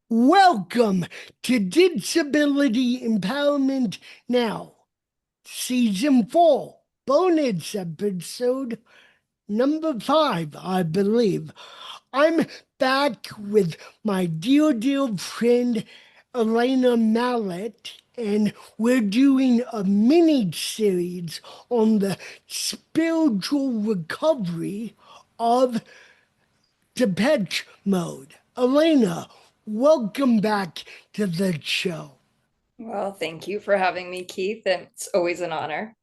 Welcome to Disability Empowerment Now, Season 4, bonus episode number 5, I believe. I'm back with my dear friend Alaina Morin, and we're doing a mini series on the spiritual recovery of Depeche Mode. Alaina, welcome back to the show. Well, thank you for having me, Keith. It's always an honor.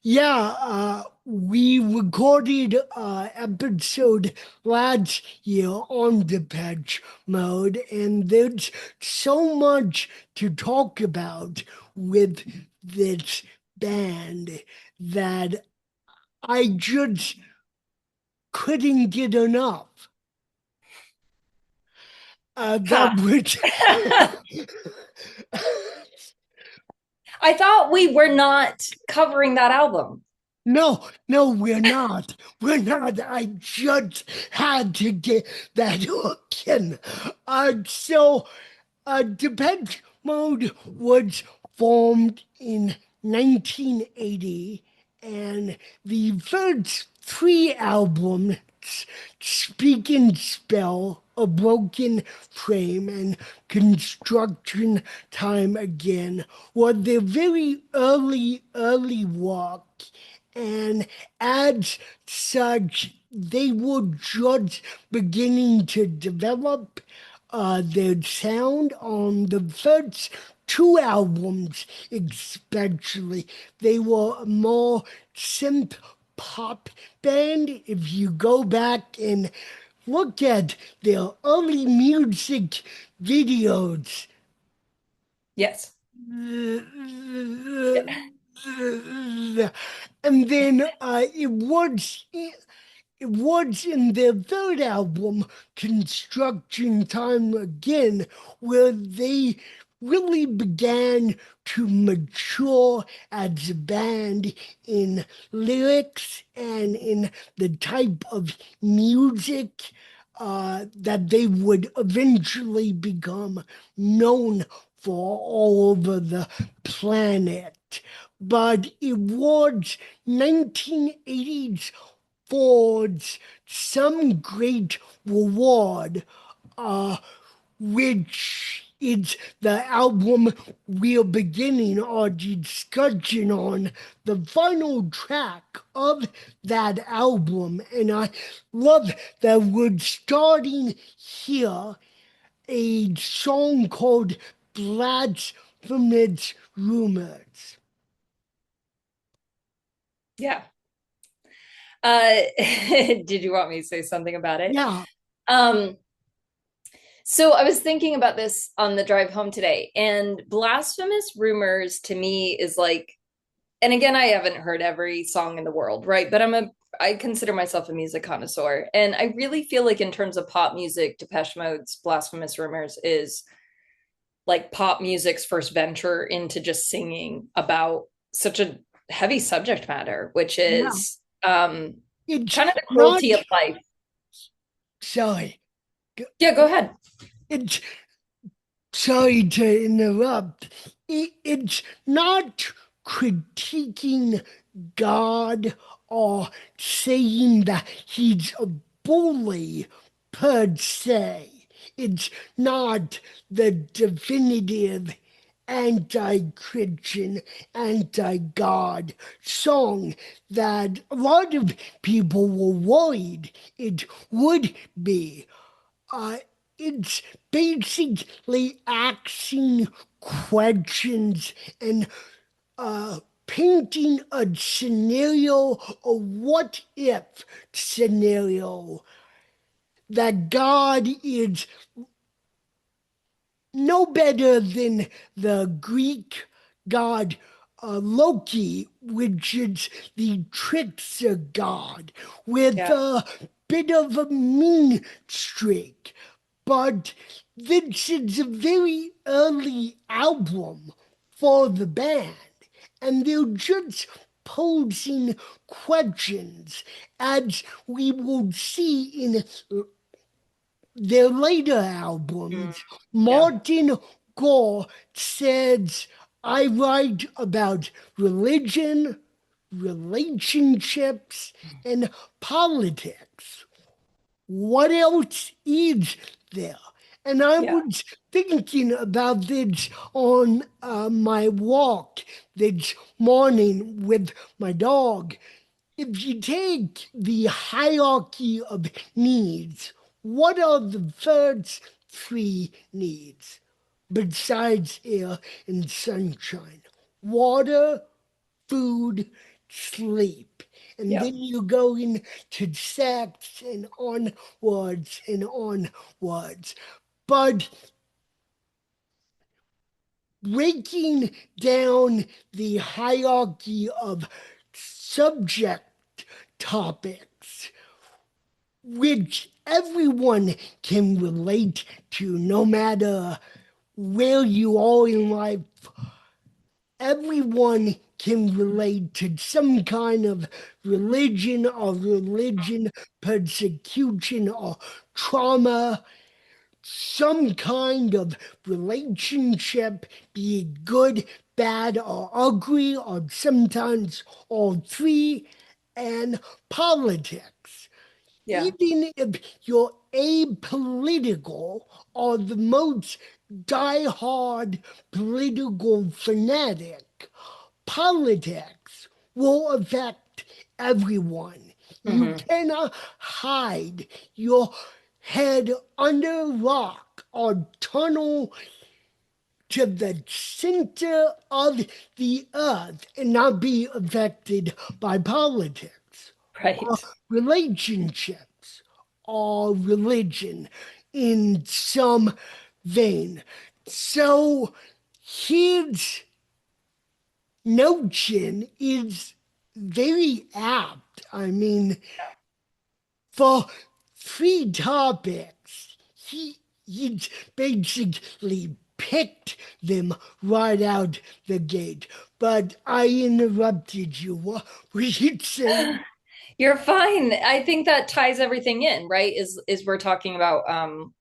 Yeah, we recorded episode last year on Depeche Mode, and there's so much to talk about with this band that I just couldn't get enough. Ha. That would I thought we were not covering that album. No, we're not. We're not. I just had to get that hook in. Depeche Mode was formed in 1980, and the first three albums, Speak and Spell, A Broken Frame, and Construction Time Again, were their very early work. And as such, they were just beginning to develop their sound on the first two albums, especially. They were a more synth pop band. If you go back and look at their early music videos, Yes. and then it was in their third album, Construction Time Again, where they really began to mature as a band in lyrics and in the type of music that they would eventually become known for all over the planet. But it was 1980s Ford's Some Great Reward, uh, which is the album we're beginning our discussion on, the final track of that album. And I love that we're starting here a song called Blasphemous Rumors. Yeah. Did you want me to say something about it? Yeah, Um, so I was thinking about this on the drive home today, and blasphemous rumors to me is like, and again, I haven't heard every song in the world, right? But I consider myself a music connoisseur, and I really feel like in terms of pop music, Depeche Mode's Blasphemous Rumors is like pop music's first venture into just singing about such a heavy subject matter, which yeah. is It's kind of the not, cruelty of life. sorry. Yeah, go ahead. It's sorry to interrupt. It's not critiquing God or saying that he's a bully per se. It's not the definitive anti-Christian, anti-God song that a lot of people were worried it would be. Uh, it's basically asking questions and painting a scenario, a what if scenario, that God is no better than the Greek god Loki, which is the trickster god, with Yeah. a bit of a mean streak. But this is a very early album for the band, and they're just posing questions, as we will see in their later Mm, albums, yeah. Martin Gore says, I write about religion, relationships, and politics. What else is there? And I Yeah. was thinking about this on my walk this morning with my dog. If you take the hierarchy of needs, what are the first three needs besides air and sunshine? Water, food, sleep. And Yeah. then you go into sex and onwards and onwards. But breaking down the hierarchy of subject topics, which everyone can relate to no matter where you are in life, everyone can relate to some kind of religion persecution or trauma, some kind of relationship, be it good, bad, or ugly, or sometimes all three, and politics. Yeah. Even if you're apolitical or the most die-hard political fanatic, politics will affect everyone. You Hmm. cannot hide your head under a rock or tunnel to the center of the earth and not be affected by politics or Right. relationships or religion in some vein. So his notion is very apt. I mean, for three topics, he basically picked them right out the gate. But I interrupted you. What were you saying? You're fine. I think that ties everything in, right? Is we're talking about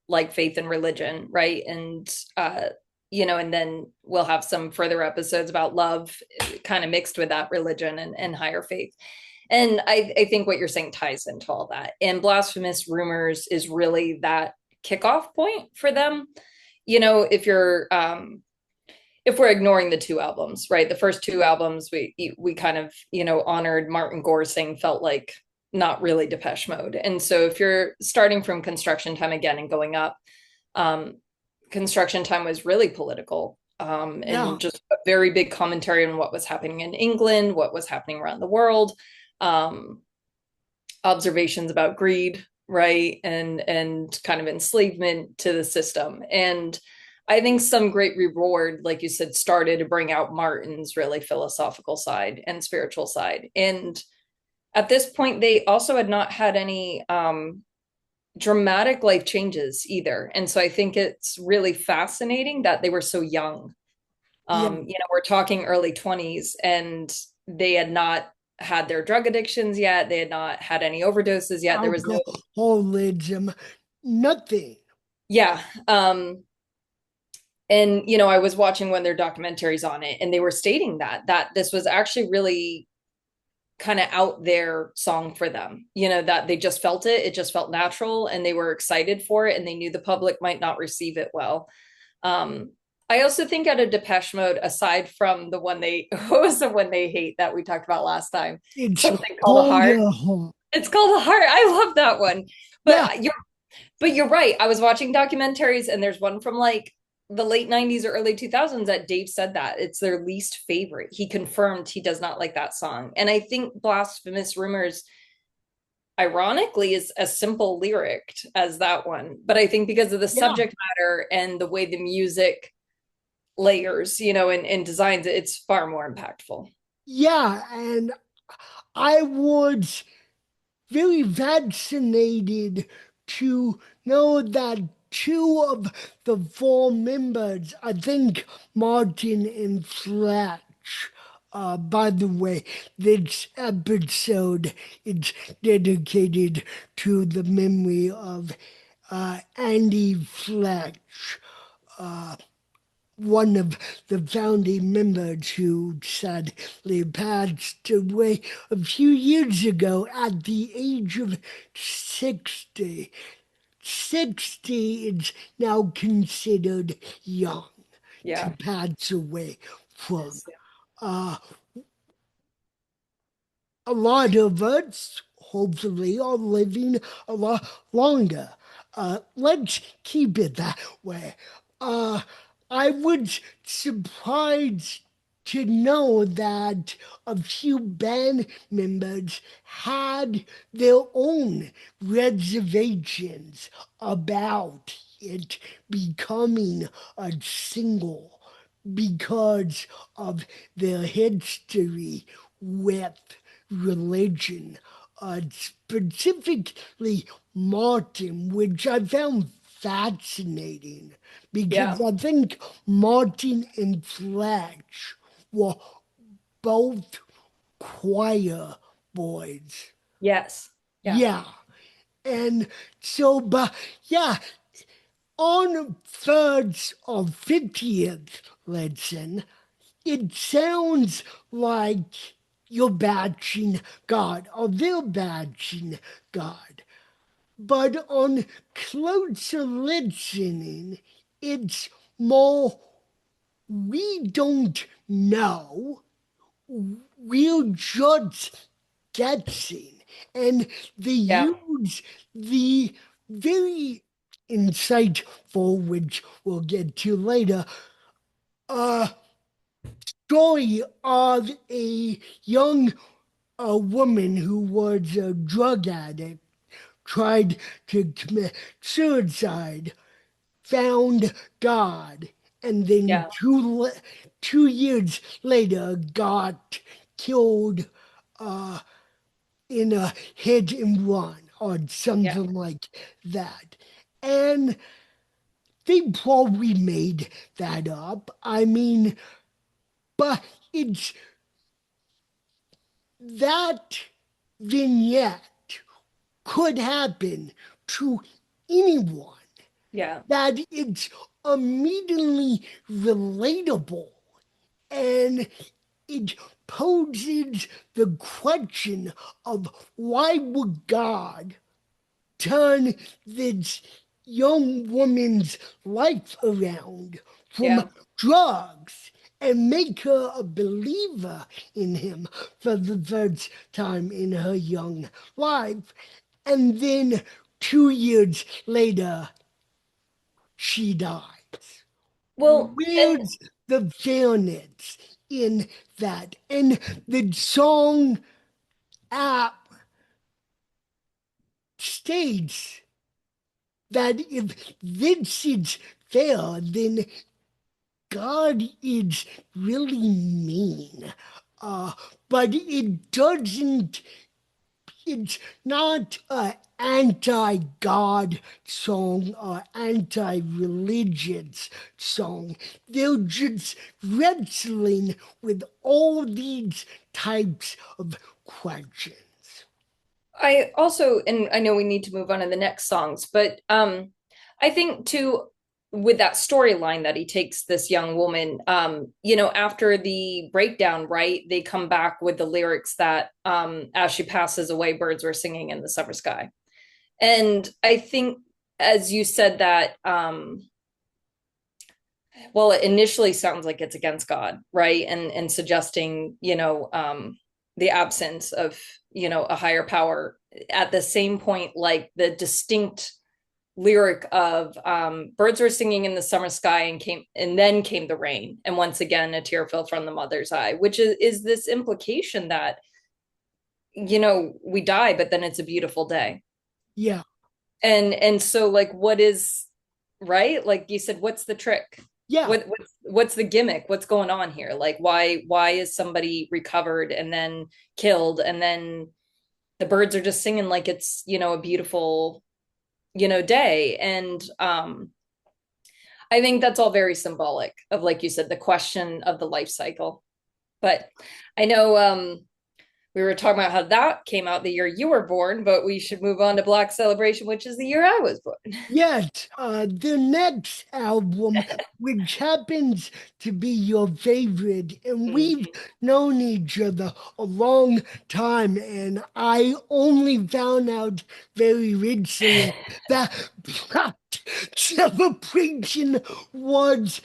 like faith and religion, right? And and then we'll have some further episodes about love kind of mixed with that religion and higher faith. And I think what you're saying ties into all that. And Blasphemous Rumors is really that kickoff point for them. If we're ignoring the two albums, right? The first two albums we kind of, honored Martin Gore saying felt like not really Depeche Mode. And so if you're starting from Construction Time again and going up, um, Construction Time was really political, Yeah, and just a very big commentary on what was happening in England, what was happening around the world, um, observations about greed, right, and kind of enslavement to the system. And I think Some Great Reward, like you said, started to bring out Martin's really philosophical side and spiritual side. And at this point, they also had not had any dramatic life changes either. And so I think it's really fascinating that they were so young. yeah. We're talking early 20s, and they had not had their drug addictions yet. They had not had any overdoses yet. There was no, Alcoholism, nothing. yeah. And I was watching one of their documentaries on it, and they were stating that this was actually really kind of out there song for them, that they just felt it. It just felt natural, and they were excited for it, and they knew the public might not receive it well. Um, I also think out of Depeche Mode, aside from the one they, what was the one they hate that we talked about last time? It's Something called a heart. harder. Home. It's called a heart. I love that one. Yeah, But you're right. I was watching documentaries, and there's one from like the late 90s or early 2000s that Dave said that it's their least favorite. He confirmed he does not like that song. And I think Blasphemous Rumors, ironically, is as simple lyric as that one. But I think because of the yeah, subject matter and the way the music layers, and designs, it's far more impactful. yeah. And I was very vaccinated to know that two of the four members, I think Martin and Fletch, by the way, this episode is dedicated to the memory of Andy Fletch, one of the founding members who sadly passed away a few years ago at the age of 60. 60 is now considered young to Yeah. pass away It from. is. Yeah. Uh, a lot of us, hopefully, are living a lot longer. Let's keep it that way. Uh, I was surprised to know that a few band members had their own reservations about it becoming a single because of their history with religion, specifically Martin, which I found fascinating because Yeah. I think Martin and Fletch were both choir boys. Yes. Yeah. Yeah. And so, but yeah, on thirds or 50th lesson, it sounds like you're bashing God or they're bashing God. But on closer listening, it's more we don't know, we're just guessing. And they Yeah. use the very insightful, which we'll get to later, uh, story of a young woman who was a drug addict, tried to commit suicide, found God, and then Yeah. 2 years later got killed in a hit and run or Yeah. something like that. And they probably made that up. I mean, but it's that vignette could happen to anyone, Yeah. that it's immediately relatable and it poses the question of why would God turn this young woman's life around from Yeah. drugs and make her a believer in him for the first time in her young life. And then 2 years later, she dies. Well, and Where's the fairness in that? And the song app states that if this is fair, then God is really mean. Uh, but it doesn't, it's not an anti God song or anti religious song. They're just wrestling with all these types of questions. I also, and I know we need to move on to the next songs, but I think too, with that storyline that he takes this young woman, after the breakdown, right, they come back with the lyrics that as she passes away, birds were singing in the summer sky. And I think, as you said, that well, it initially sounds like it's against God, right? And suggesting, the absence of, a higher power. At the same point, like the distinct lyric of birds were singing in the summer sky and then came the rain. And once again, a tear fell from the mother's eye, which is this implication that, we die, but then it's a beautiful day. Yeah, And so like what is right, like you said, what's the trick, yeah, what's the gimmick, what's going on here, like why is somebody recovered and then killed and then the birds are just singing like it's a beautiful day. And I think that's all very symbolic of, like you said, the question of the life cycle. But I know we were talking about how that came out the year you were born, but we should move on to Black Celebration, which is the year I was born. Yes, the next album, which happens to be your favorite, and we've known each other a long time, and I only found out very recently that Black Celebration was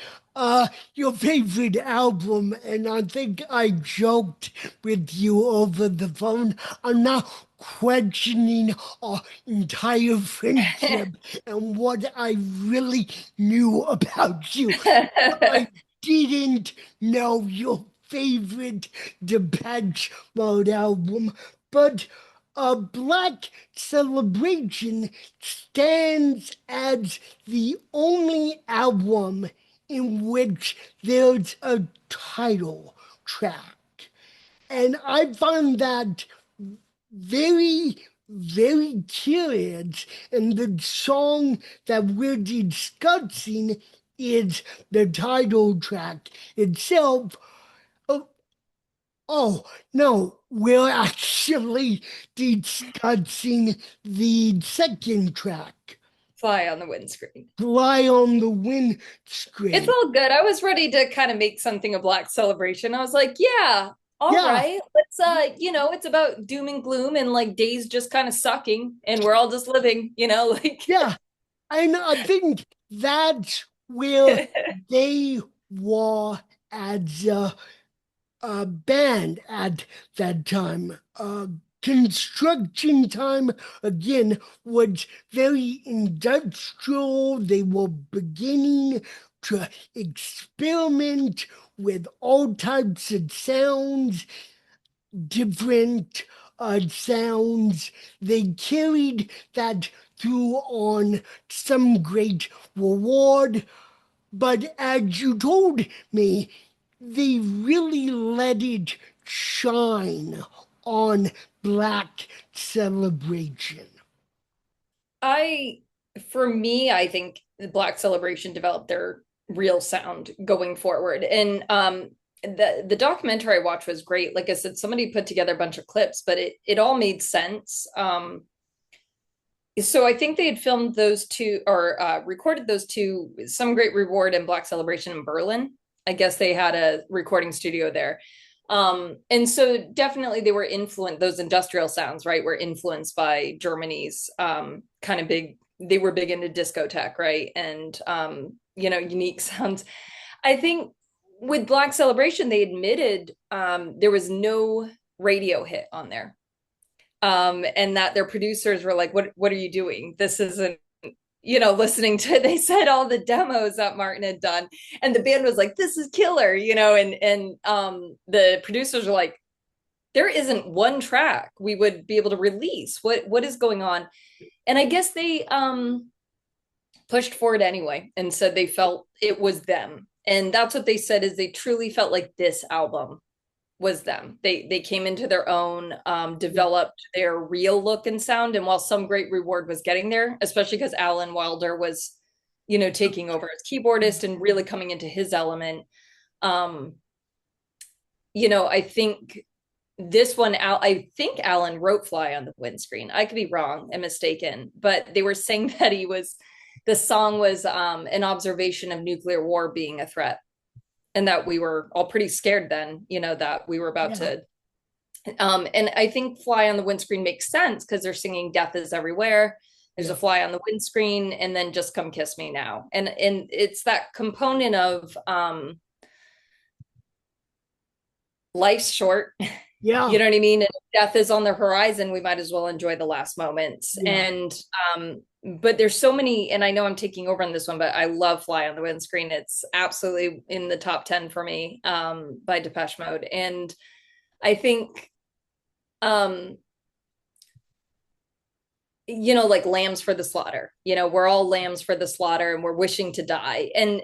your favorite album, and I think I joked with you over the phone. I'm now questioning our entire friendship and what I really knew about you. I didn't know your favorite Depeche Mode album, but Black Celebration stands as the only album in which there's a title track. And I find that very, very curious. And the song that we're discussing is the title track itself. Oh, oh no, we're actually discussing the second track, Fly on the windscreen. Fly on the It's Windscreen. all good. I was ready to kind of make something a Black Celebration. I was like, yeah, all Yeah, right. Let's it's about doom and gloom and like days just kind of sucking and we're all just living, like yeah. And I think that's where they were as a band at that time. Construction time again was very industrial. They were beginning to experiment with all types of sounds, different sounds. They carried that through on Some Great Reward. But as you told me, they really let it shine on Black Celebration. I for me, I think the Black Celebration developed their real sound going forward. And the documentary I watched was great. Like I said, somebody put together a bunch of clips, but it all made sense. So I think they had filmed those two or recorded those two, Some Great Reward and Black Celebration in Berlin. I guess they had a recording studio there. And so definitely they were influenced, those industrial sounds, right, were influenced by Germany's kind of big, they were big into discotheque, right? And, unique sounds. I think with Black Celebration, they admitted there was no radio hit on there, and that their producers were like, what are you doing? This isn't, listening to, they said all the demos that Martin had done, and the band was like, this is killer, and the producers were like, there isn't one track we would be able to release. What is going on? And I guess they pushed forward anyway and said they felt it was them. And that's what they said, is they truly felt like this album was them. They came into their own, developed their real look and sound. And while Some Great Reward was getting there, especially because Alan Wilder was, taking over as keyboardist and really coming into his element. Um, I think this one out, I think Alan wrote Fly on the Windscreen. I could be wrong and mistaken, but they were saying that the song was an observation of nuclear war being a threat, and that we were all pretty scared then, that we were about Yeah, to. And I think Fly on the Windscreen makes sense because they're singing Death is Everywhere. There's yeah, a fly on the windscreen, and then Just Come Kiss Me Now. And it's that component of life's short. yeah, You know what I mean? And if death is on the horizon, we might as well enjoy the last moments. yeah. And but there's so many, and I know I'm taking over on this one, but I love Fly on the Windscreen. It's absolutely in the top 10 for me, by Depeche Mode. And I think um like lambs for the slaughter, we're all lambs for the slaughter and we're wishing to die. And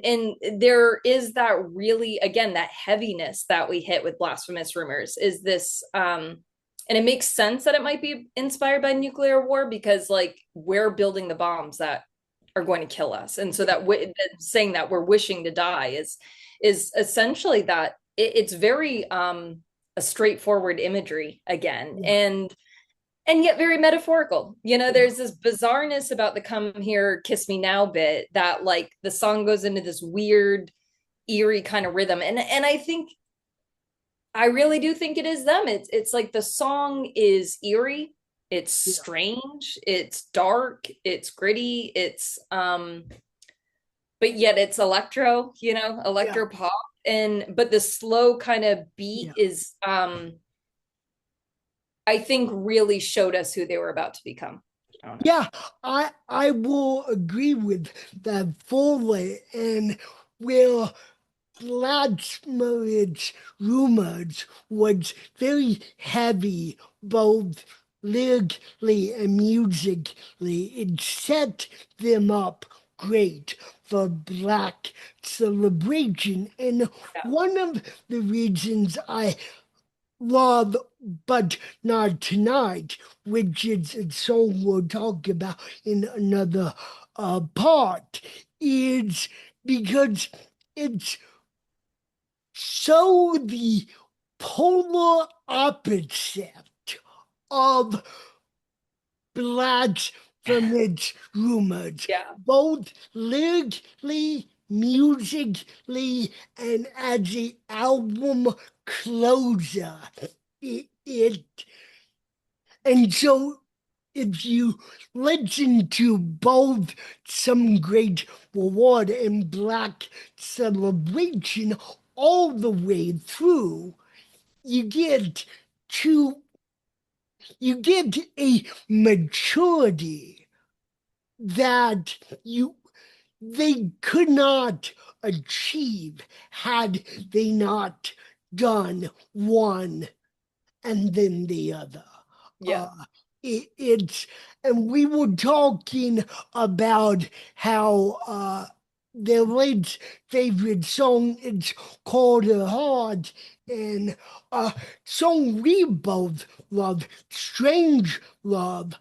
there is that, really, again, that heaviness that we hit with Blasphemous Rumors is this, and it makes sense that it might be inspired by nuclear war, because like we're building the bombs that are going to kill us. And so saying that we're wishing to die is essentially that it's very a straightforward imagery again, and yet very metaphorical. Yeah. There's this bizarreness about the "Come Here, Kiss Me Now" bit that like the song goes into this weird, eerie kind of rhythm, and I really do think it is them. It's like the song is eerie, it's Yeah. strange, it's dark, it's gritty, but yet it's electro, Yeah. electro pop. But the slow kind of beat Yeah. is I think really showed us who they were about to become. I don't know. Yeah, I will agree with that fully. And where Vladimirov's rumors was very heavy, both lyrically and musically. It set them up great for Black celebration. And Yeah. one of the reasons I love But Not Tonight, which is a song we'll talk about in another part, is because it's so the polar opposite of Blacks from its rumors, Yeah. both lyrically, musically, and as an album closer. It and so if you listen to both Some Great Reward and Black Celebration all the way through, you get to you get a maturity that you they could not achieve had they not done one and then the other. Yeah. Uh, it's and we were talking about how their lead's favorite song is called "A Heart," and a song we both love, "Strange Love."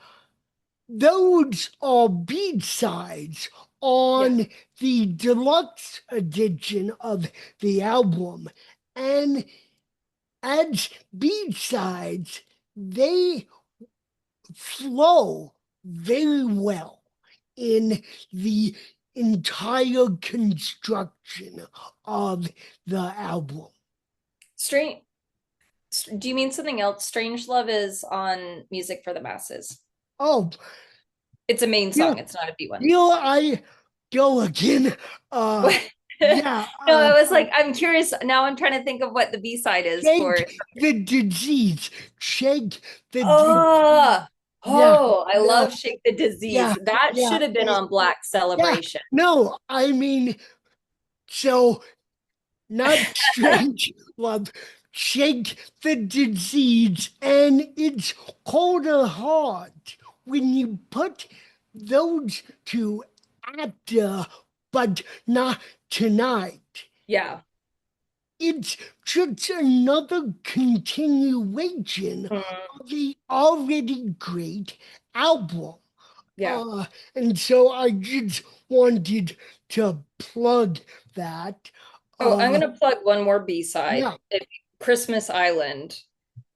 Those are B-sides Yeah. on the deluxe edition of the album, and as B-sides, they flow very well in the entire construction of the album. Strange. Do you mean something else? Strange Love is on Music for the Masses. Oh, It's a main yeah, song. It's not a B one. here I go again. Uh, No, yeah, I was like, I'm curious. Now I'm trying to think of what the B side is for. shake the disease, shake the disease. Oh, Yeah, oh, I no, love Shake the yeah, Disease. That yeah, should have been on Black yeah. Celebration. No, I mean, so not strange love, shake the disease, and it's colder heart when you put those two after, but not tonight. Yeah. It's just another continuation Mhm. of the already great album. Yeah. And so I just wanted to plug that. Oh, I'm Uh, gonna plug one more B side. yeah. Christmas Island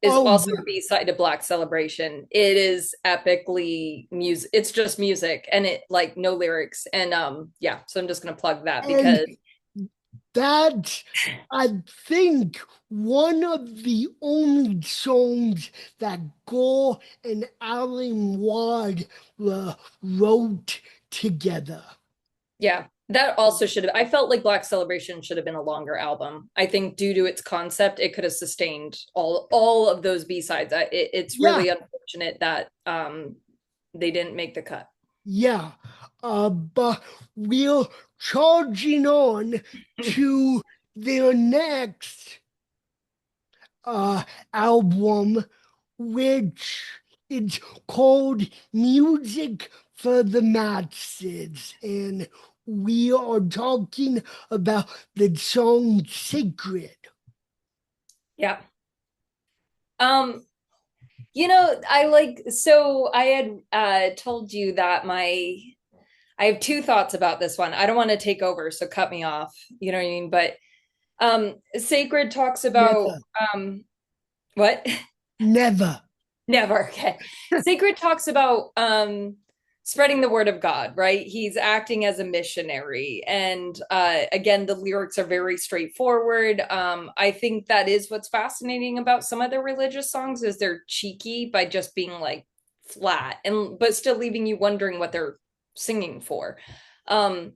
is Oh, also yeah. a B-side to Black Celebration. It is epically music. It's just music and it like no lyrics. And yeah, so I'm just gonna plug that And because that, I think, one of the only songs that Gore and Alan Ward wrote together. yeah, that also should have I felt like Black Celebration should have been a longer album. I think due to its concept, it could have sustained all of those B-sides. It's Yeah, really unfortunate that they didn't make the cut. yeah. But we're charging on to their next uh, album, which is called Music for the Masses. And we are talking about the song Sacred. Yeah. Um I like so I had told you that I have two thoughts about this one. I don't want to take over, so cut me off. You know what I mean? But Sacred talks Yeah, about What? Never. Never. Okay. Sacred talks about spreading the word of God, right? He's acting as a missionary. And again, the lyrics are very straightforward. I think that is what's fascinating about some of their religious songs is they're cheeky by just being like flat and but still leaving you wondering what they're singing for. Um,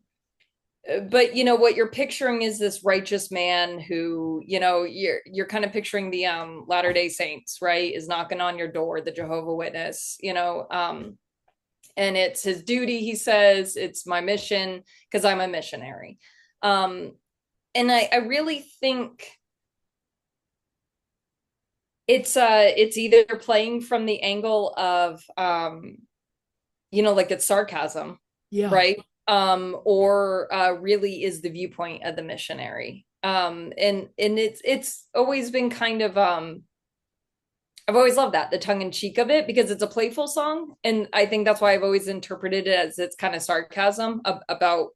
but you know what you're picturing is this righteous man who, you know, you're kind of picturing the Latter-day Saints, right, is knocking on your door, the Jehovah Witness, you know, and it's his duty, he says, it's my mission because I'm a missionary. um and I really think it's either playing from the angle of you know, like it's sarcasm, Yeah. right? Or really is the viewpoint of the missionary. And it's always been kind of I've always loved that, the tongue in cheek of it, because it's a playful song. And I think that's why I've always interpreted it as it's kind of sarcasm about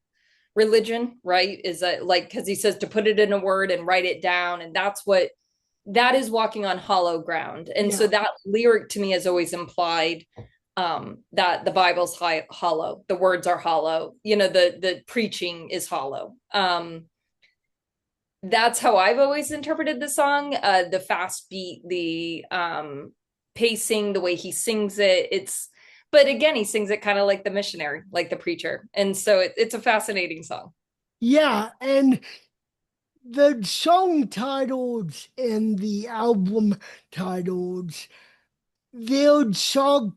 religion, right? Is that like, because he says to put it in a word and write it down. And that is walking on hollow ground. And so Yeah. that lyric to me has always implied that the Bible's hollow, the words are hollow, you know, the preaching is hollow. That's how I've always interpreted the song. The fast beat, the pacing, the way he sings it. But again, he sings it kind of like the missionary, like the preacher. And so it's a fascinating song. Yeah. And the song titles and the album titles, their sarcasm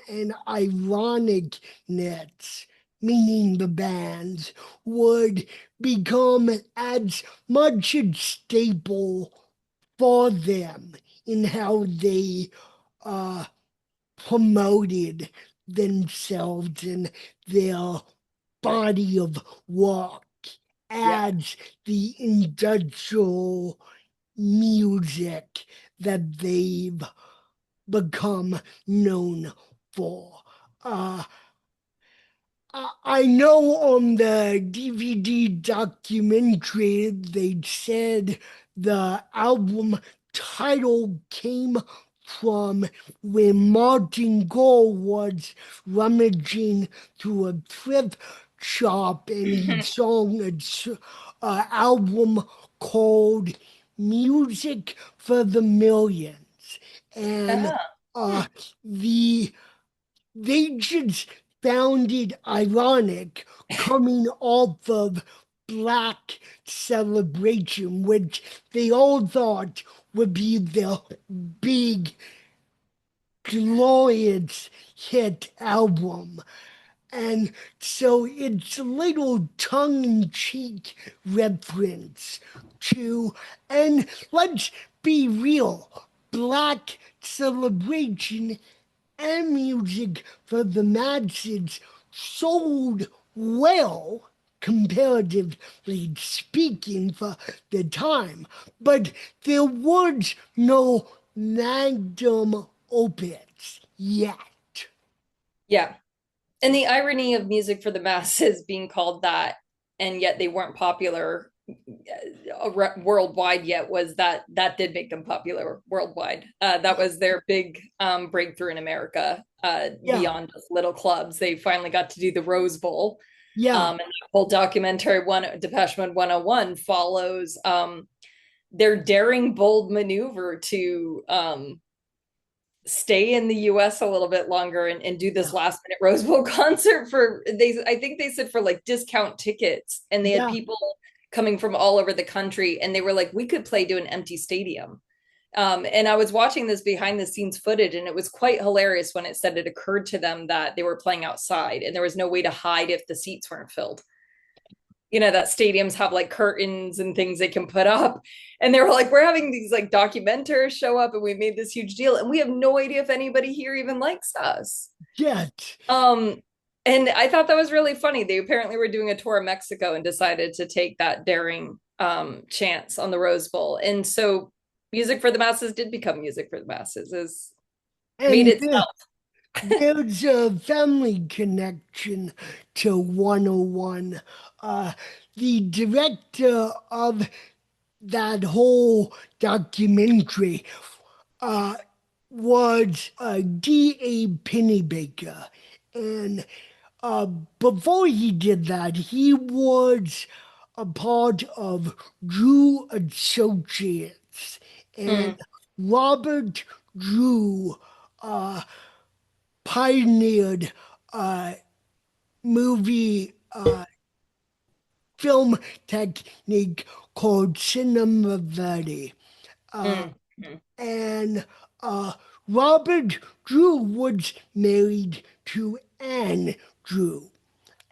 and ironicness, meaning the bands, would become as much a staple for them in how they uh, promoted themselves and their body of work Yeah. as the industrial music that they've become known for. Uh, I know on the DVD documentary they said the album title came from when Martin Gore was rummaging through a thrift shop and he saw an album called Music for the Millions. And Oh, uh, the they just found it ironic coming off of Black Celebration, which they all thought would be the big, glorious hit album. And so it's a little tongue in cheek reference to, and let's be real, Black Celebration and music for the masses sold well, comparatively speaking, for the time, but there was no magnum opus yet. yeah. And the irony of music for the masses being called that, and yet they weren't popular worldwide yet, was that that did make them popular worldwide. That was their big breakthrough in America. Yeah, Beyond just little clubs, they finally got to do the Rose Bowl. yeah, And the whole documentary, one Depeche Mode 101, follows their daring, bold maneuver to stay in the US a little bit longer and do this yeah, last minute Rose Bowl concert for they I think they said for like discount tickets, and they had yeah. people coming from all over the country, and they were like, we could play to an empty stadium. And I was watching this behind the scenes footage, and it was quite hilarious when it said it occurred to them that they were playing outside and there was no way to hide if the seats weren't filled. You know, that stadiums have like curtains and things they can put up. And they were like, we're having these like documenters show up and we made this huge deal. And we have no idea if anybody here even likes us. Yet. Um, and I thought that was really funny. They apparently were doing a tour of Mexico and decided to take that daring chance on the Rose Bowl. And so music for the masses did become music for the masses, is made And itself. there's a family connection to 101. Uh, the director of that whole documentary uh, was D.A. Pennybaker. And before he did that, he was a part of Drew Associates. And Mm, Robert Drew uh, pioneered a movie film technique called cinema verdi. mm, mm, And uh, Robert Drew was married to Anne Drew.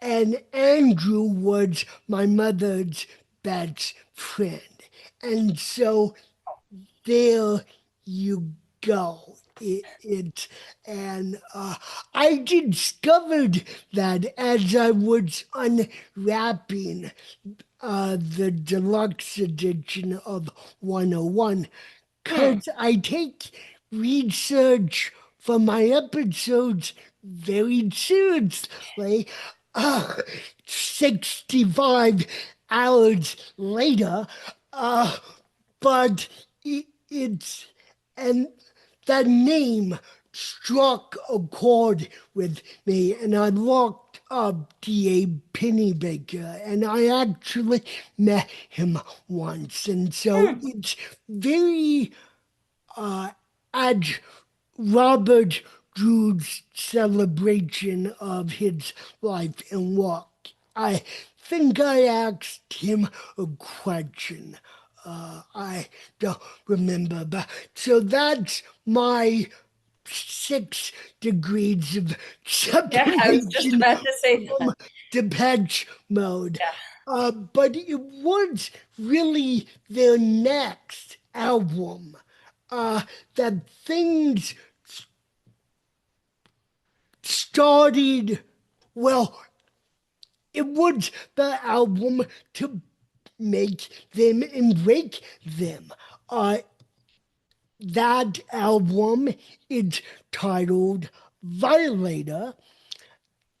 And Andrew was my mother's best friend. And so there you go. And I discovered that as I was unwrapping the deluxe edition of 101, mm. because I take research for my episodes very seriously. Uh, 65 hours later, uh, but it's, and that name struck a chord with me, and I looked up D.A. Pennybaker, and I actually met him once. And so Hmm. it's very at Robert Drew's celebration of his life and work. I think I asked him a question. I don't remember, but so that's my 6 degrees of Yeah, I was just separation about to say from that. Depeche Mode. Yeah. But it was really their next album uh, that things started. Well, it was the album to make them and break them. Uh, that album is titled Violator,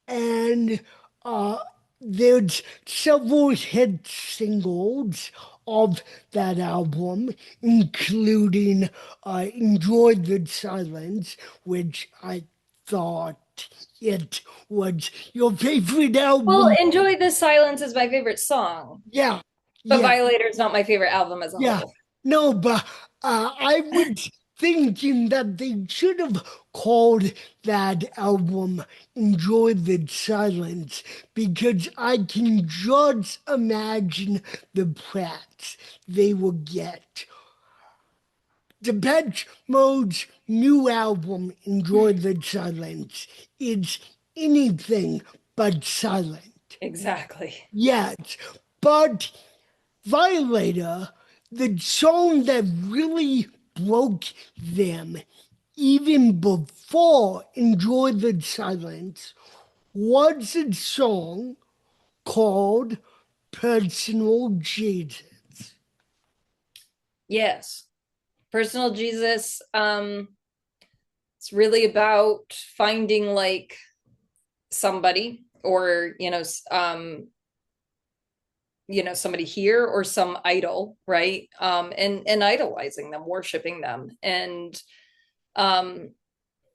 and uh, there's several hit singles of that album, including Enjoy the Silence, which I thought it was your favorite Well, album. Enjoy the Silence is my favorite song, Yeah, but yeah, Violator is not my favorite album as a yeah. whole. No, but I was thinking that they should have called that album Enjoy the Silence because I can just imagine the prats they will get. Depeche Mode's new album, Enjoy the Silence, is anything but silent. Exactly. Yes, but Violator, the song that really broke them, even before Enjoy the Silence, was a song called Personal Jesus. Yes. Personal Jesus, it's really about finding like somebody or, somebody here or some idol, right? And idolizing them, worshiping them. And um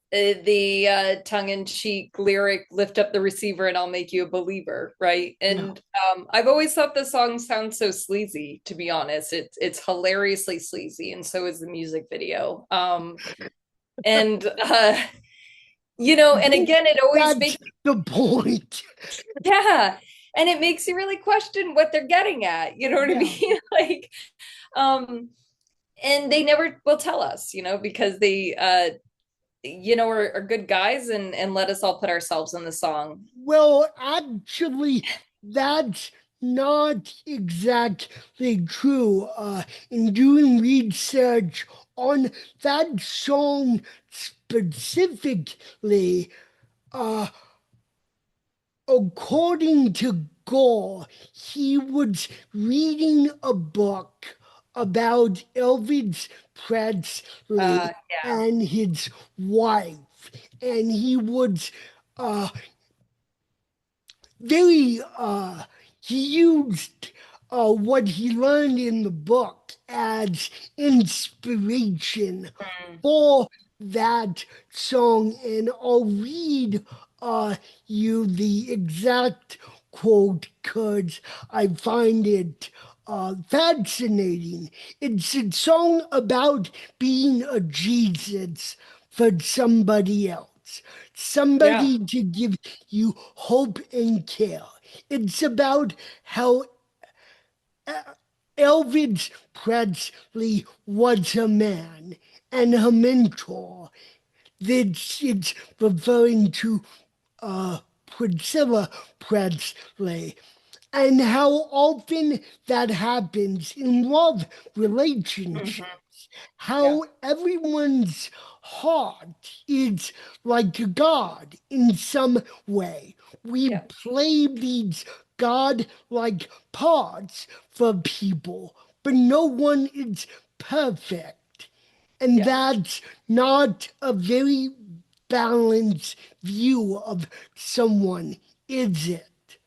the tongue-in-cheek lyric, lift up the receiver and I'll make you a believer, right? Yeah. And I've always thought the song sounds so sleazy, to be honest. It's hilariously sleazy, and so is the music video. And and again, it always That's makes, the point. yeah, and it makes you really question what they're getting at, you know what I Yeah. mean? Like, um and they never will tell us, because they are good guys and let us all put ourselves in the song. Well, actually, that's not exactly true. In doing research on that song specifically, uh, according to Gore, he was reading a book about Elvis Presley Yeah. and his wife, and he was uh, very he used what he learned in the book as inspiration Mm. for that song. And I'll read uh, you the exact quote because I find it fascinating. It's a song about being a Jesus for somebody else, Yeah. somebody to give you hope and care. It's about how Elvis Presley was a man and a mentor. That it's referring to Priscilla Presley, and how often that happens in love relationships. Mhm. Yeah. How everyone's heart is like a God in some way. We Yeah. play these God like parts for people, but no one is perfect. And Yeah. that's not a very balanced view of someone, is it?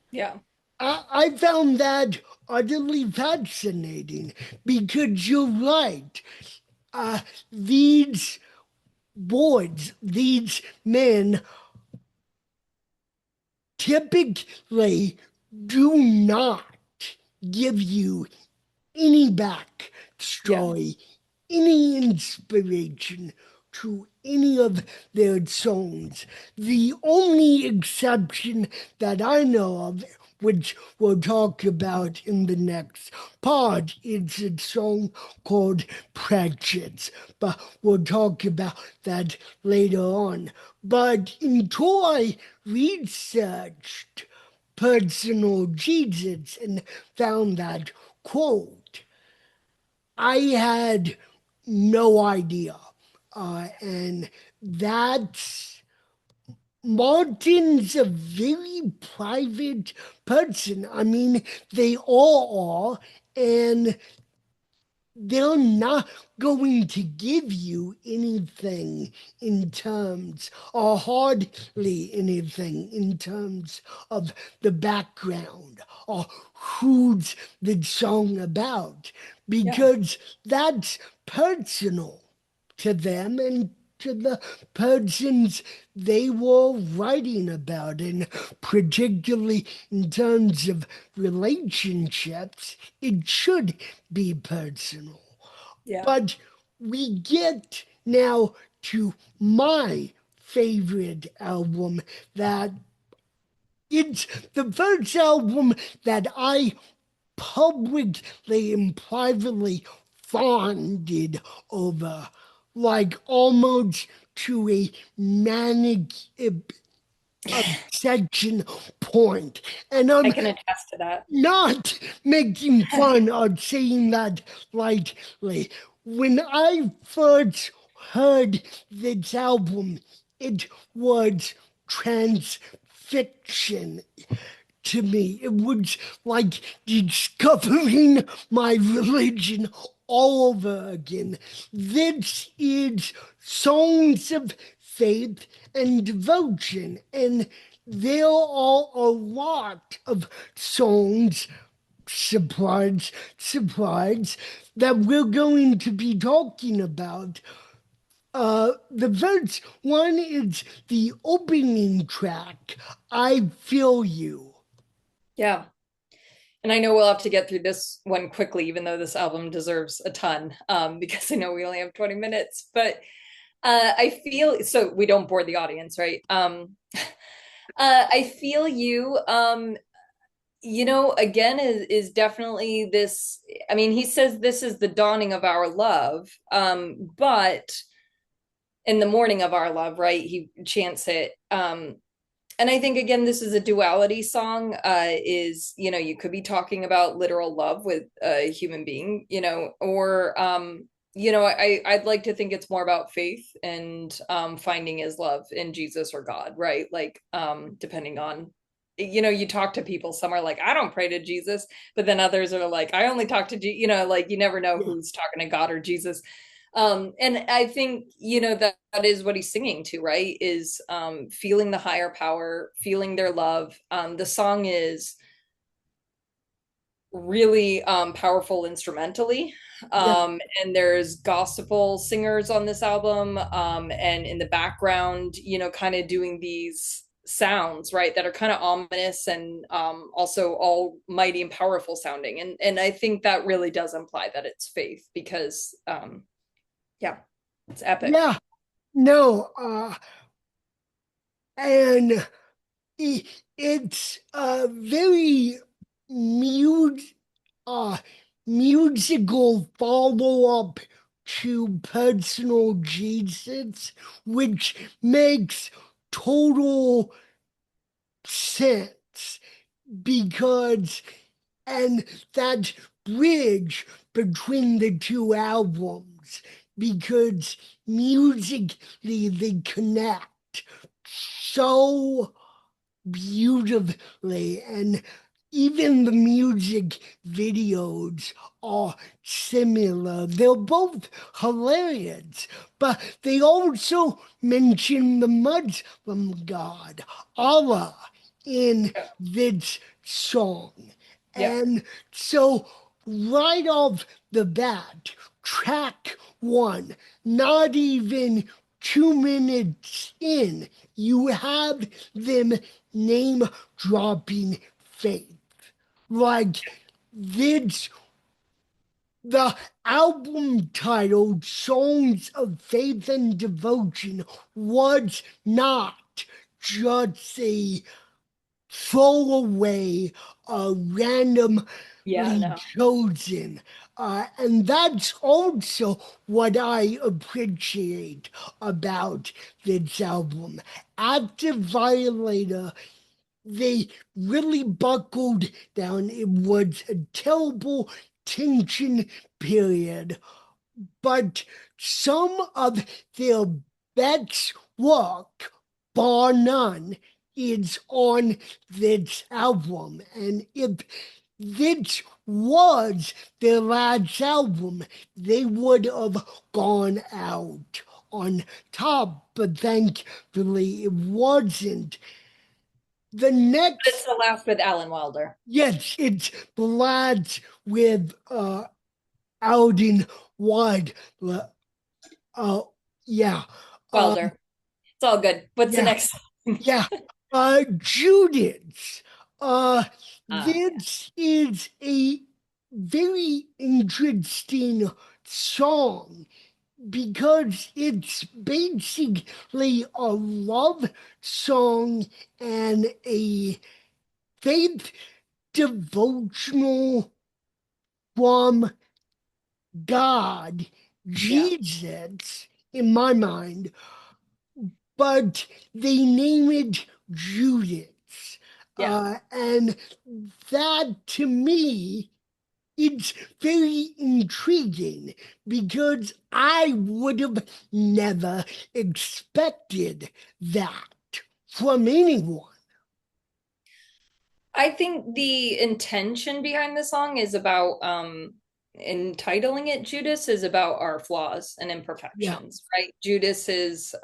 Yeah. I found that utterly fascinating because you're right. These boys, these men typically do not give you any Yeah. backstory, any inspiration to any of their songs. The only exception that I know of, which we'll talk about in the next part, is a song called Pratchett's, but we'll talk about that later on. But until I researched personal Jesus and found that quote, I had no idea. And that's Martin's a very private person. I mean, they all are. And they're not going to give you anything in terms, or hardly anything in terms of the background or who's the song about, Yeah. because that's personal to them and to the persons they were writing about. And particularly in terms of relationships, it should be personal. Yeah. But we get now to my favorite album, that it's the first album that I publicly and privately fonded over, like almost to a manic obsession point. And I I'm can attest to that. not making fun or saying that lightly. When I first heard this album, it was transfiction to me. It was like discovering my religion all over again. This is songs of faith and devotion, and there are a lot of songs, surprise, surprise, that we're going to be talking about. The first one is the opening track, I Feel You. Yeah. And I know we'll have to get through this one quickly, even though this album deserves a ton, because I know we only have 20 minutes. But I feel so we don't bore the audience, right? I feel you. Again, is definitely this. I mean, he says this is the dawning of our love, but in the morning of our love, right? He chants it. And I think again, this is a duality song. Is you could be talking about literal love with a human being, or I'd like to think it's more about faith and finding his love in Jesus or God, right? Like depending on you talk to people, some are like, I don't pray to Jesus, but then others are like, I only talk to like you never know Yeah. who's talking to God or Jesus. And I think that is what he's singing to, right? Is feeling the higher power, feeling their love. The song is really powerful instrumentally. Yeah, And there's gospel singers on this album, and in the background, kind of doing these sounds, right, that are kind of ominous and also almighty and powerful sounding. And I think that really does imply that it's faith because yeah, it's epic. yeah, no, and it's a very mu uh, musical follow-up to Personal Jesus, which makes total sense because and that bridge between the two albums because musically they connect so beautifully, and even the music videos are similar. They're both hilarious, but they also mention the Muslim god Allah in Yeah. this song. Yeah. And so, right off the bat, track one, not even 2 minutes in, you have them name dropping faith. Like this, the album titled Songs of Faith and Devotion was not just a throwaway, Yeah, randomly no. chosen. And that's also what I appreciate about this album. After Violator, they really buckled down. It was a terrible tension period, but some of their best work, bar none, is on this album. And if this was their last album, they would have gone out on top, but thankfully it wasn't. The It's next, the last with Alan Wilder. yes, it's Blood with Alden Wide. Uh, yeah, uh, Wilder. It's all good. What's the yeah, next song? yeah. Judas. Uh, Yeah. this is a very interesting song because it's basically a love song and a faith devotional from God, Yeah. Jesus, in my mind, but they name it Judas. Yeah. And that to me, it's very intriguing because I would have never expected that from anyone. I think the intention behind the song is about entitling it Judas is about our flaws and Yeah, imperfections, right? Judas is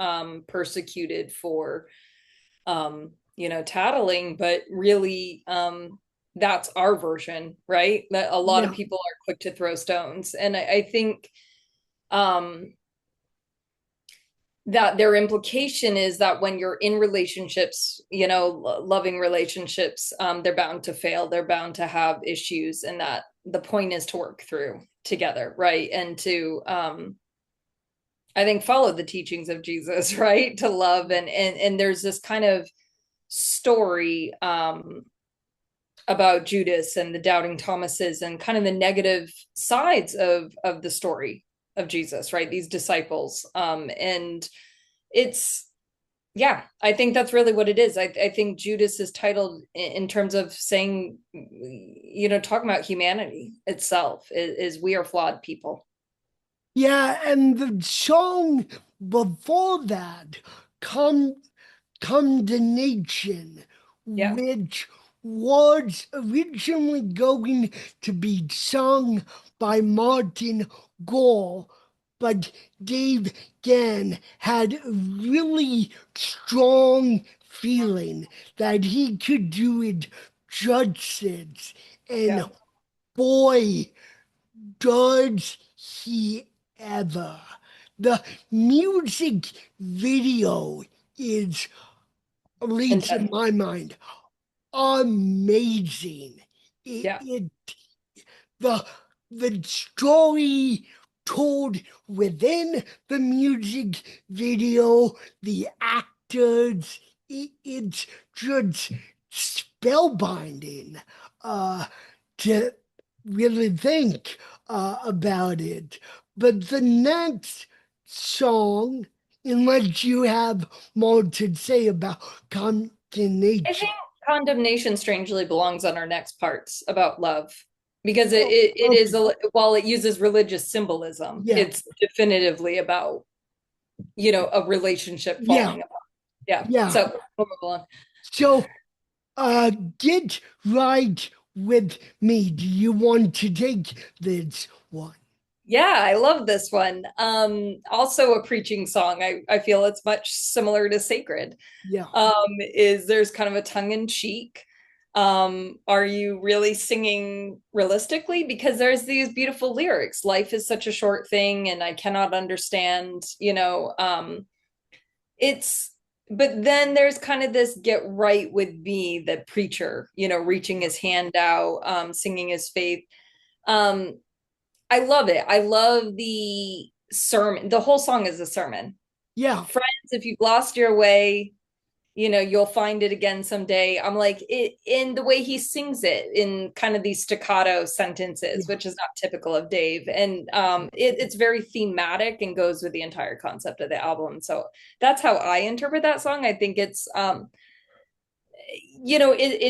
persecuted for tattling, but really that's our version, right? That a lot of yeah, people are quick to throw stones. And I think um that their implication is that when you're in relationships, loving relationships, they're bound to fail, they're bound to have issues, and that the point is to work through together, right? And to I think follow the teachings of Jesus, right? To love and there's this kind of story about Judas and the doubting Thomases and kind of the negative sides of the story of Jesus, right? These disciples. And it's yeah, I think that's really what it is. I think Judas is titled in terms of saying, talking about humanity itself is we are flawed people. yeah. And the song before that, come condemnation, Yeah, which was originally going to be sung by Martin Gore, but Dave Gann had a really strong feeling that he could do it justice and yeah, boy, does he ever. The music video is, at least in Intense. my mind, amazing. Yeah. It the the story told within the music video, the actors, it's just spellbinding to really think about it. But the next song, unless you have more to say about I condemnation. think condemnation strangely belongs on our next parts about love because it, Oh, it, it is okay. a, while it uses religious symbolism, Yeah, it's definitively about, a relationship yeah, falling apart. Yeah. yeah. So we'll move along. So, get right with me. Do you want to take this one? Yeah, I love this one. Also a preaching song. I feel it's much similar to Sacred. Yeah, Is there's kind of a tongue in cheek. Are you really singing realistically? Because there's these beautiful lyrics. Life is such a short thing, and I cannot understand, it's but then there's kind of this get right with me, the preacher, reaching his hand out, singing his faith. Um, I love it. I love the sermon. The whole song is a sermon. yeah, Friends, if you've lost your way, you'll find it again someday. I'm like it in the way he sings it in kind of these staccato sentences, yeah, which is not typical of Dave. And it's very thematic and goes with the entire concept of the album. So that's how I interpret that song. I think it's it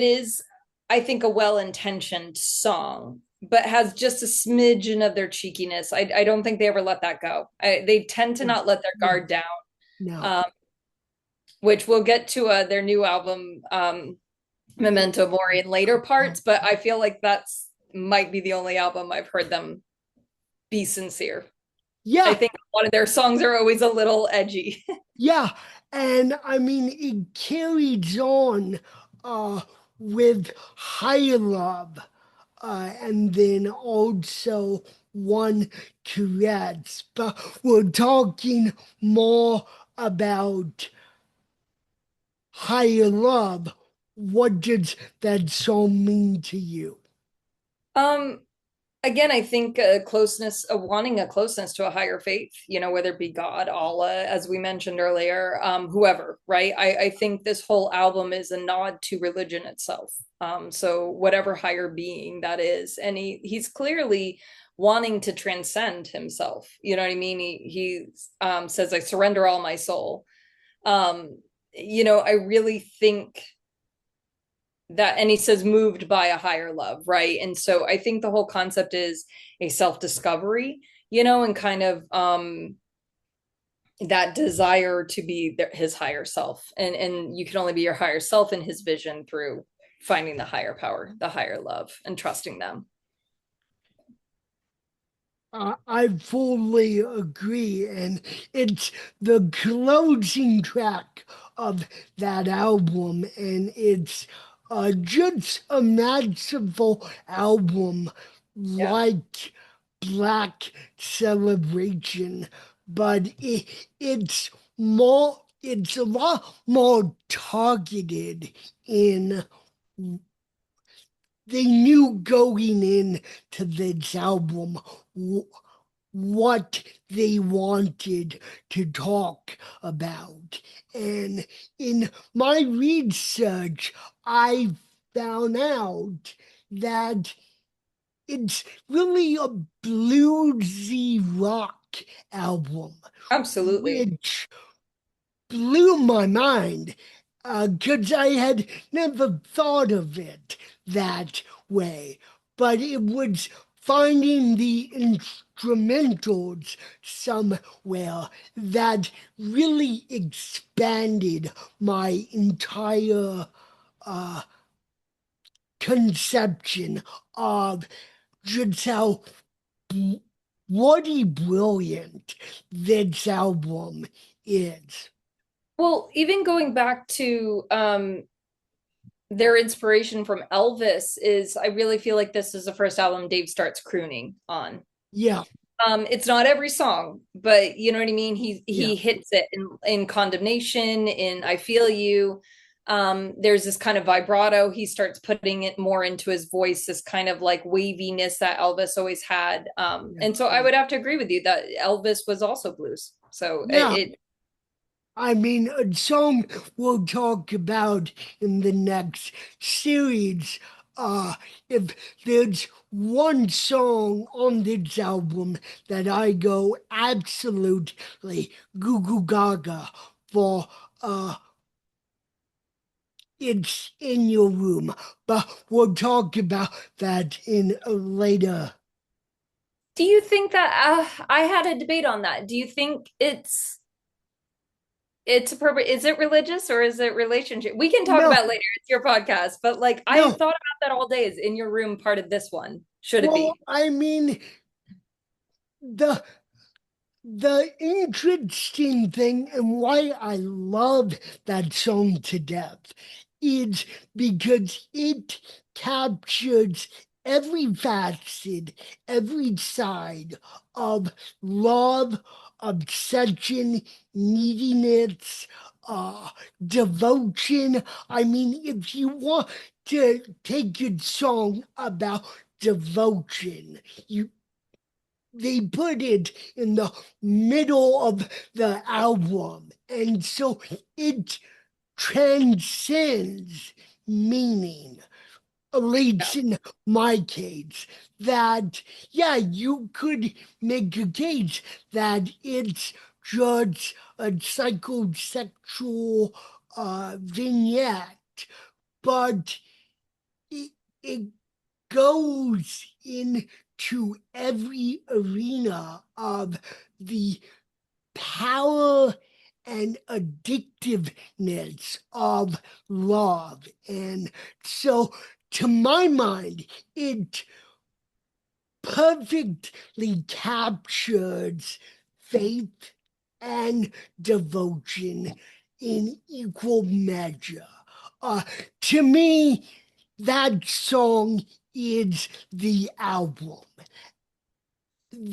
is, I think, a well-intentioned song, but has just a smidgen of their cheekiness. I don't think they ever let that go. They tend to yeah, not let their yeah. guard down, No, um, which we'll get to their new album, Memento Mori, in later parts. But I feel like that's might be the only album I've heard them be sincere. I yeah, think a lot of their songs are always a little edgy. yeah. And I mean, it carries on uh, with Higher Love, and then also One Tourette's. But we're talking more about Higher Love. What does that song mean to you? um, Again, I think wanting a closeness to a higher faith, whether it be God, Allah, as we mentioned earlier, whoever, right? I think this whole album is a nod to religion itself. So whatever higher being that is, and he's clearly wanting to transcend himself. You know what I mean? He says, "I surrender all my soul." Um, I really think that, and he says moved by a higher love, right? And so I think the whole concept is a self-discovery, and kind of that desire to be his higher self, and you can only be your higher self in his vision through finding the higher power, the higher love, and trusting them. I fully agree, and it's the closing track of that album, and it's just a masterful album Yeah, like Black Celebration, but it's a lot more targeted in they knew going in to this album what they wanted to talk about. And in my research, I found out that it's really a bluesy rock album, absolutely. which blew my mind because I had never thought of it that way. But it was finding the instrumentals somewhere that really expanded my entire conception of just how bloody brilliant this album is. Well, even going back to their inspiration from Elvis is, I really feel like this is the first album Dave starts crooning on. Yeah, It's not every song, but you know what I mean? yeah, He hits it in Condemnation, in I Feel You. There's this kind of vibrato. He starts putting it more into his voice, this kind of like waviness that Elvis always had. yeah, And so I would have to agree with you that Elvis was also blues. So yeah. I mean, a song we'll talk about in the next series. If there's one song on this album that I go absolutely goo goo gaga for, uh, it's In Your Room. But we'll talk about that in a later. do you think that I had a debate on that? Do you think it's appropriate? Is it religious or is it relationship? We can talk No, about later. It's your podcast, but like I no. thought about that all day. Is In Your Room part of this one? Should it Well, be? I mean, the The interesting thing and why I love that song to death is because it captures every facet, every side of love, obsession, neediness, devotion. I mean, if you want to take a song about devotion, you they put it in the middle of the album. And so it transcends meaning, at Yeah. least in my case, that, yeah, you could make a case that it's just a psychosexual vignette, but it, it goes into every arena of the power and addictiveness of love. And so, to my mind, it perfectly captures faith and devotion in equal measure. Uh, to me, that song is the album.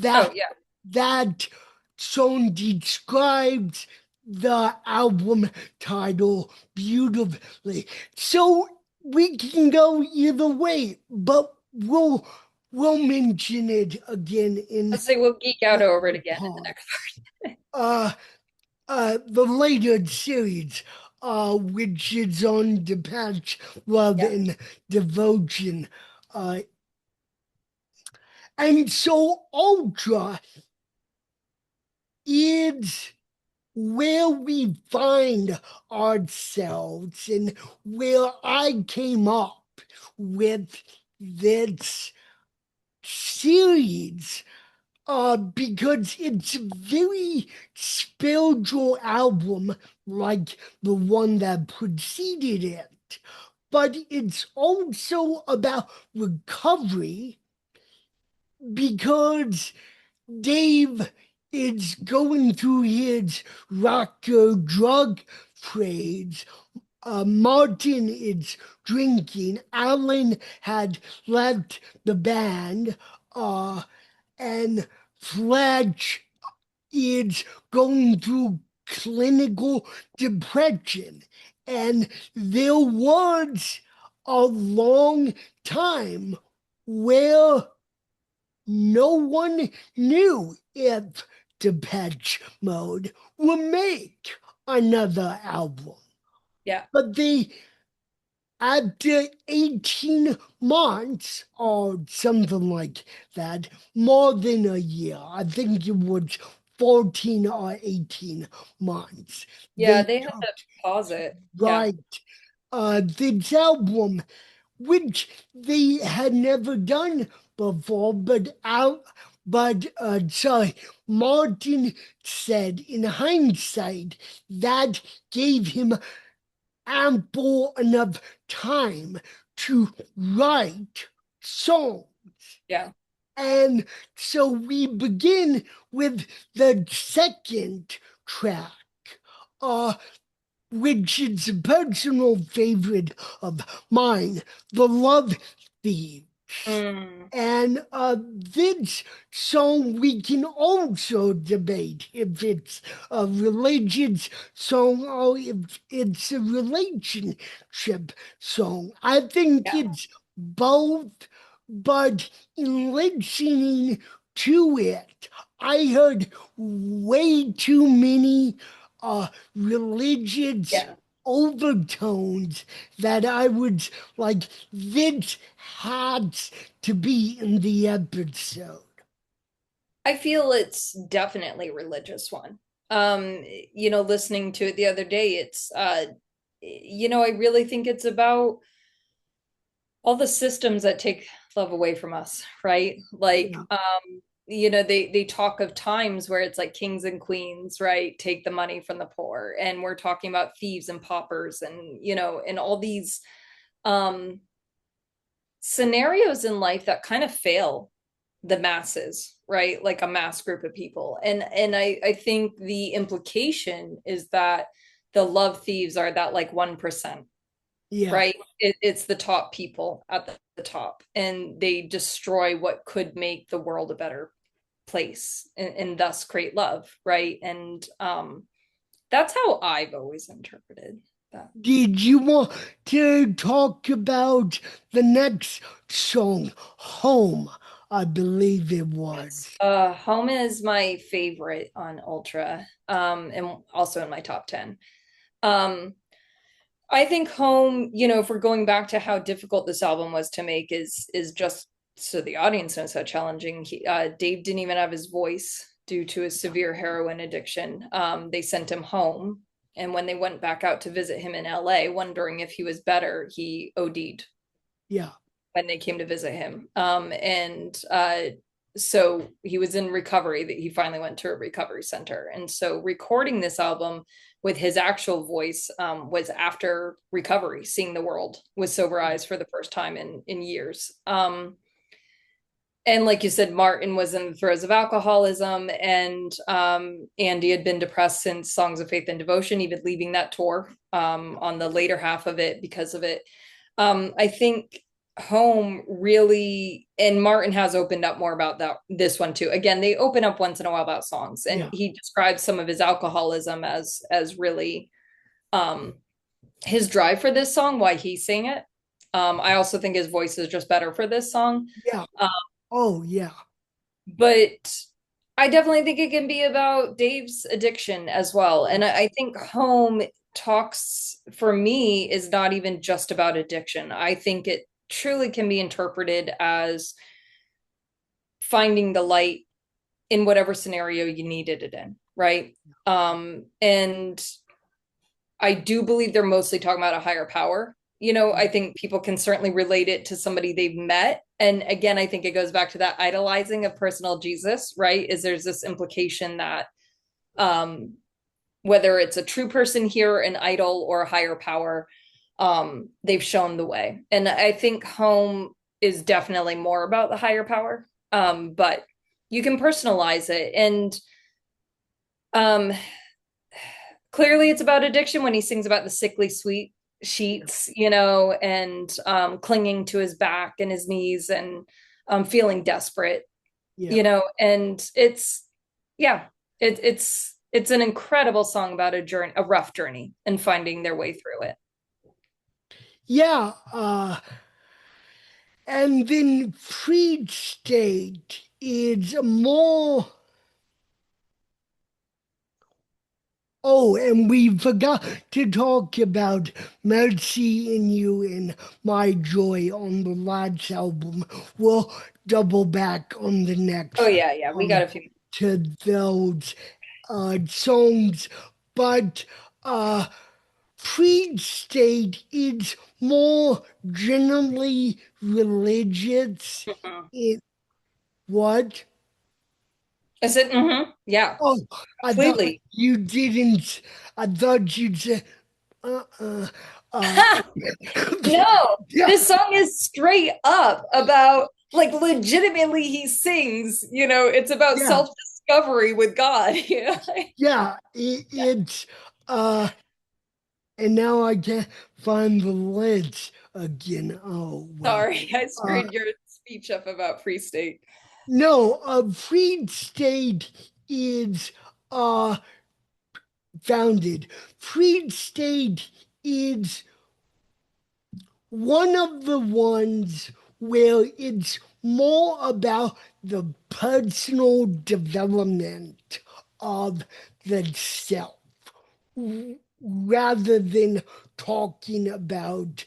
Oh, That yeah. that song describes the album title beautifully. So we can go either way, but we'll mention it again in Let's say we'll geek out over it later again in the part. next. Uh, the later series, which is on Depeche Love Yeah. and Devotion. Uh, and so Ultra is where we find ourselves and where I came up with this series because it's a very spiritual album like the one that preceded it. But it's also about recovery because Dave is going through his rocker drug trades. Martin is drinking. Alan had left the band. And Fletch is going through clinical depression. And there was a long time where no one knew if Depeche Mode would make another album. Yeah. But they, after 18 months or something like that, more than a year, I think it was 14 or 18 months, Yeah, they they had took to pause it. Yeah. right this album which they had never done before. Sorry, Martin said in hindsight that gave him ample enough time to write songs. Yeah. And so we begin with the second track, uh, which is a personal favorite of mine, The Love Thief. Mm, And this song we can also debate if it's a religious song or if it's a relationship song. I think yeah. it's both, but in listening to it, I heard way too many religious Yeah. overtones that I was like, this had to be in the episode. I feel it's definitely a religious one. Listening to it the other day, I really think it's about all the systems that take love away from us, right? Like, Yeah, they talk of times where it's like kings and queens, right? Take the money from the poor. And we're talking about thieves and paupers and, and all these um scenarios in life that kind of fail the masses, right? Like a mass group of people. And I think the implication is that the love thieves are that like 1%, yeah. right? It's the top people at the top, and they destroy what could make the world a better place, and thus create love, right? And that's how I've always interpreted that. Did you want to talk about the next song, Home? I believe it Yes. was. Home is my favorite on Ultra, and also in my top 10. Um, I think Home, if we're going back to how difficult this album was to make, is just so the audience knows how challenging Dave didn't even have his voice due to his severe heroin addiction. They sent him home, and when they went back out to visit him in LA, wondering if he was better, he OD'd Yeah, when they came to visit him. And so he was in recovery, that he finally went to a recovery center. And so recording this album with his actual voice was after recovery, seeing the world with sober eyes for the first time in years. And like you said, Martin was in the throes of alcoholism, and Andy had been depressed since Songs of Faith and Devotion, even leaving that tour on the later half of it because of it. I think Home really, and Martin has opened up more about this one too. Again, they open up once in a while about songs, and yeah, he describes some of his alcoholism as really um, his drive for this song, why he sang it. I also think his voice is just better for this song. yeah. Um, Oh, yeah, but I definitely think it can be about Dave's addiction as well. And I think Home talks for me is not even just about addiction. I think it truly can be interpreted as finding the light in whatever scenario you needed it in, right? And I do believe they're mostly talking about a higher power. I think people can certainly relate it to somebody they've met. And again, I think it goes back to that idolizing of personal Jesus, right? Is there's this implication that um, whether it's a true person here, an idol, or a higher power, they've shown the way. And I think Home is definitely more about the higher power, but you can personalize it. And um, clearly it's about addiction when he sings about the sickly sweet sheets, and clinging to his back and his knees, and feeling desperate, yeah. and yeah, it's an incredible song about a journey, a rough journey, and finding their way through it. Yeah, and then Freed State is more. Oh, and we forgot to talk about Mercy in You and My Joy on the last album. We'll double back on the Oh next yeah, we got a few. to those songs, but Freed State is more generally religious. Mhm. It what? I said, yeah, Oh, I thought completely. you didn't. I thought you'd say, uh-uh. Uh, No, yeah, this song is straight up about, like, legitimately he sings, it's about yeah, self-discovery with God. yeah. Yeah. It's uh, and now I can't find the list again. Oh well. Sorry, I Uh, screwed your speech up about Free State. no, a freed state is uh founded. Freed state is one of the ones where it's more about the personal development of the self rather than talking about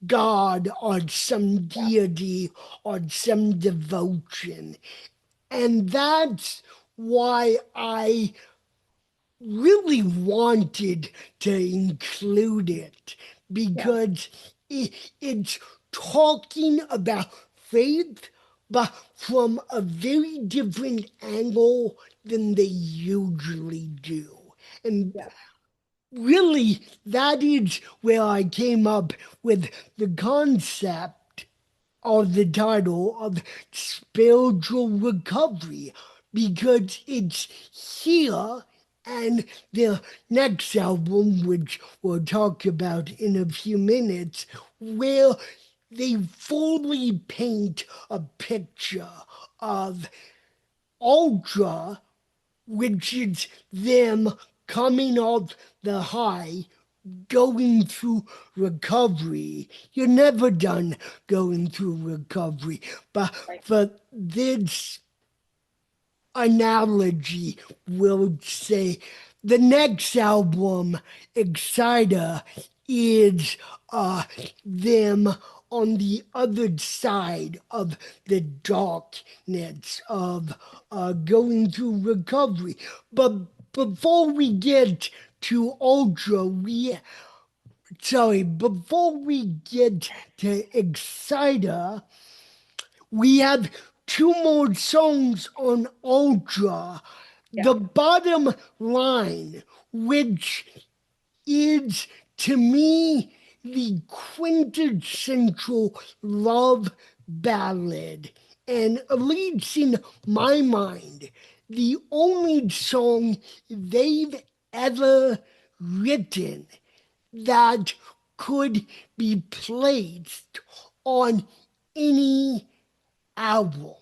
God or some Yeah, deity or some devotion. And that's why I really wanted to include it yeah, because it's talking about faith, but from a very different angle than they usually do. And yeah, really, that is where I came up with the concept or the title of spiritual recovery because it's here and the next album, which we'll talk about in a few minutes, where they fully paint a picture of Ultra, which is them coming off the high, going through recovery. You're never done going through recovery. But right. for this analogy, we'll say the next album, Exciter, is them on the other side of the darkness of going through recovery. But before we get to Ultra, before we get to Exciter, we have two more songs on Ultra. Yeah, The bottom line, which is to me the quintessential love ballad, and at least in my mind, the only song they've ever written that could be placed on any album.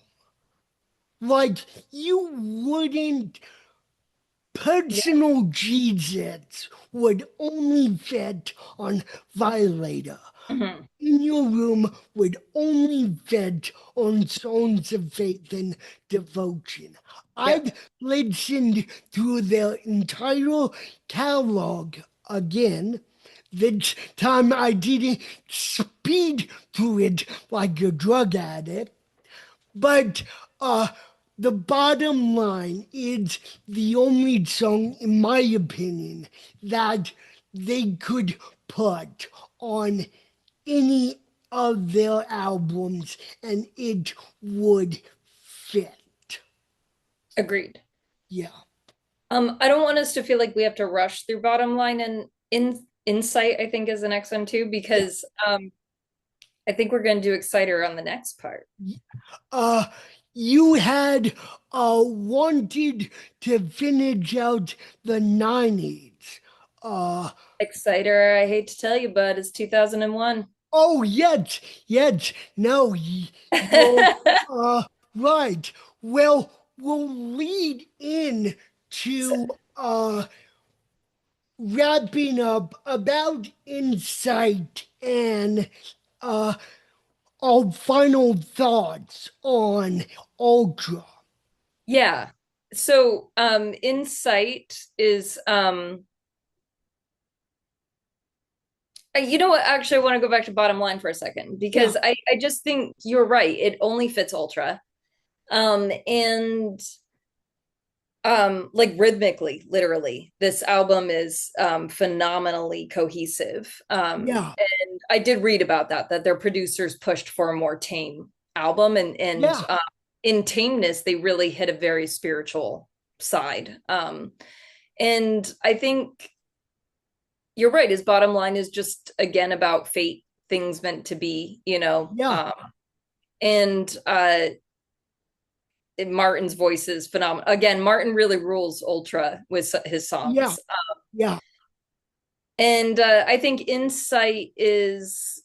Like, you wouldn't, yeah. personal Jesus would only fit on Violator. Mhm. In Your Room would only fit on Songs of Faith and Devotion. Yep. I've listened through their entire catalog again. This time I didn't speed through it like a drug addict. But uh, the bottom line is the only song, in my opinion, that they could put on any of their albums and it would fit. Agreed. Yeah, I don't want us to feel like we have to rush through bottom line and insight, I think is the next one too, yeah. because I think we're going to do Exciter on the next part. Uh, you had wanted to finish out the 90s. Uh, Exciter, I hate to tell you, bud, is 2001. Oh, yes, yes. No, you're right. Well, we'll lead in So, to wrapping up about insight and uh, our final thoughts on Ultra. yeah. So, insight is you know what? Actually, I want to go back to bottom line for a second Yeah, because I just think you're right. It only fits Ultra. And like rhythmically, literally, this album is phenomenally cohesive. yeah, And I did read about that their producers pushed for a more tame album, and yeah, in tameness, they really hit a very spiritual side. And I think you're right. His bottom line is just again about fate, things meant to be, yeah, and Martin's voice is phenomenal. Again, Martin really rules Ultra with his yeah, songs. yeah. And I think Insight is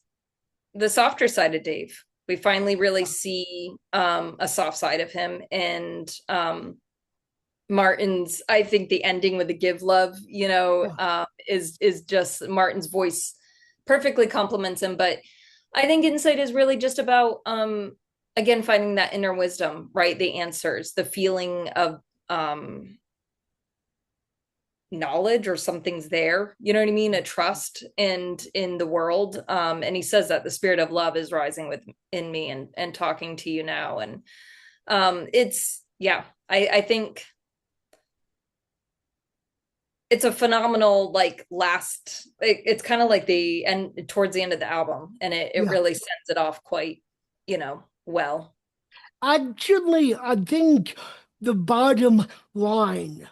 the softer side of Dave. We finally really see a soft side of him. And Martin's, I think the ending with the give love, Yeah. is just Martin's voice perfectly complements him. But I think Insight is really just about again finding that inner wisdom, right? The answers, the feeling of um knowledge or something's there, you know what I mean, a trust and in the world. And he says that the spirit of love is rising within me and talking to you now. And it's yeah, I think it's a phenomenal like it's kind of like the end towards the end of the album, and it Yeah. really sends it off quite, well. Actually, I think the bottom line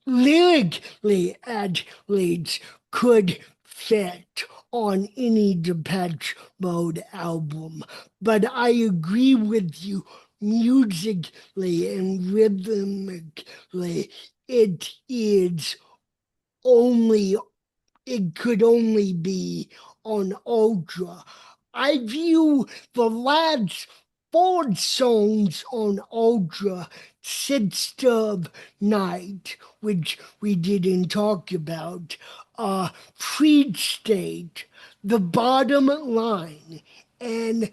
lyrically athletes could fit on any Depeche Mode album. But I agree with you musically and rhythmically, it is only it could only be on Ultra. I view the last four songs on Ultra, Sixth of Night, which we didn't talk about, Freed State, The Bottom Line, and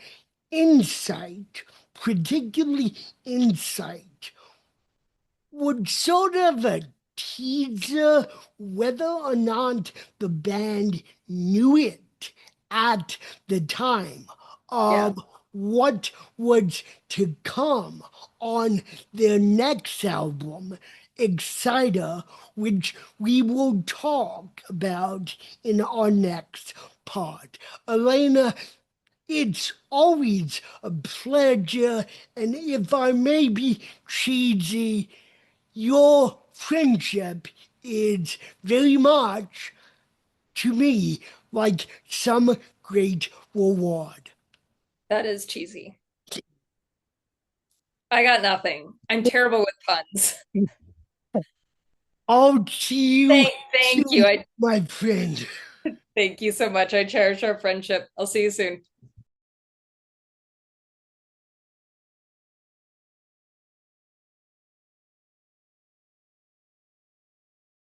Insight, particularly Insight, would sort of a teaser whether or not the band knew it at the time Yeah, of what was to come on their next album, Exciter, which we will talk about in our next part. Alaina, it's always a pleasure, and if I may be cheesy, your friendship is very much, to me, like some great reward. that is cheesy. I got nothing. I'm terrible with puns. I'll see you Thank you. soon, I my friend. thank you so much. I cherish our friendship. I'll see you soon.